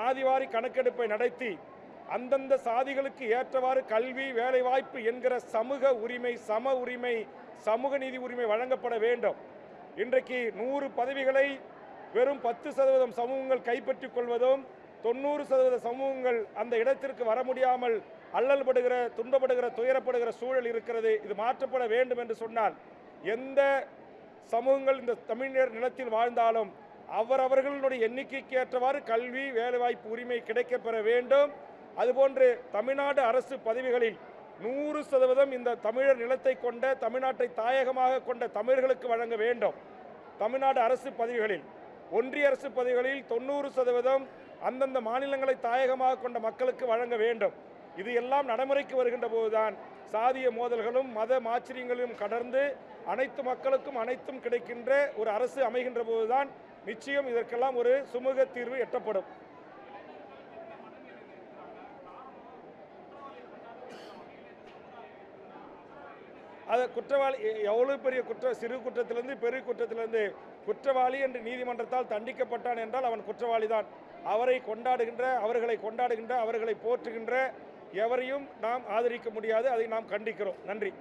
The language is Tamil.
சாதிவாரி கணக்கெடுப்பை நடத்தி அந்தந்த சாதிகளுக்கு ஏற்றவாறு கல்வி, வேலைவாய்ப்பு என்கிற சமூக உரிமை, சம உரிமை, சமூக நீதி உரிமை வழங்கப்பட வேண்டும். இன்றைக்கு 100 பதவிகளை வெறும் 10% சமூகங்கள் கைப்பற்றிக் கொள்வதும் 90% சமூகங்கள் அந்த இடத்திற்கு வர முடியாமல் அல்லல்படுகிற, துன்பப்படுகிற, துயரப்படுகிற சூழல் இருக்கிறது. இது மாற்றப்பட வேண்டும் என்று சொன்னால் எந்த சமூகங்கள் இந்த தமிழர் நிலத்தில் வாழ்ந்தாலும் அவரவர்களுடைய எண்ணிக்கைக்கு ஏற்றவாறு கல்வி, வேலைவாய்ப்பு உரிமை கிடைக்கப்பெற வேண்டும். அதுபோன்று தமிழ்நாடு அரசு பதவிகளில் 100% இந்த தமிழர் நிலத்தை கொண்ட, தமிழ்நாட்டை தாயகமாக கொண்ட தமிழர்களுக்கு வழங்க வேண்டும். தமிழ்நாடு அரசு பதவிகளில், ஒன்றிய அரசு பதவிகளில் 90% அந்தந்த மாநிலங்களை தாயகமாக கொண்ட மக்களுக்கு வழங்க வேண்டும். இது எல்லாம் நடைமுறைக்கு வருகின்ற போதுதான் சாதிய மோதல்களும் மத மாச்சரியங்களும் கடந்து அனைத்து மக்களுக்கும் அனைத்தும் கிடைக்கின்ற ஒரு அரசு அமைகின்ற போதுதான் நிச்சயம் இதற்கெல்லாம் ஒரு சுமூக தீர்வு எட்டப்படும். அது குற்றவாளி எவ்வளவு பெரிய சிறு குற்றத்திலிருந்து பெரிய குற்றத்திலிருந்து குற்றவாளி என்று நீதிமன்றத்தால் தண்டிக்கப்பட்டான் என்றால் அவன் குற்றவாளி தான். அவர்களை கொண்டாடுகின்ற, அவர்களை போற்றுகின்ற எவரையும் நாம் ஆதரிக்க முடியாது. அதை நாம் கண்டிக்கிறோம். நன்றி.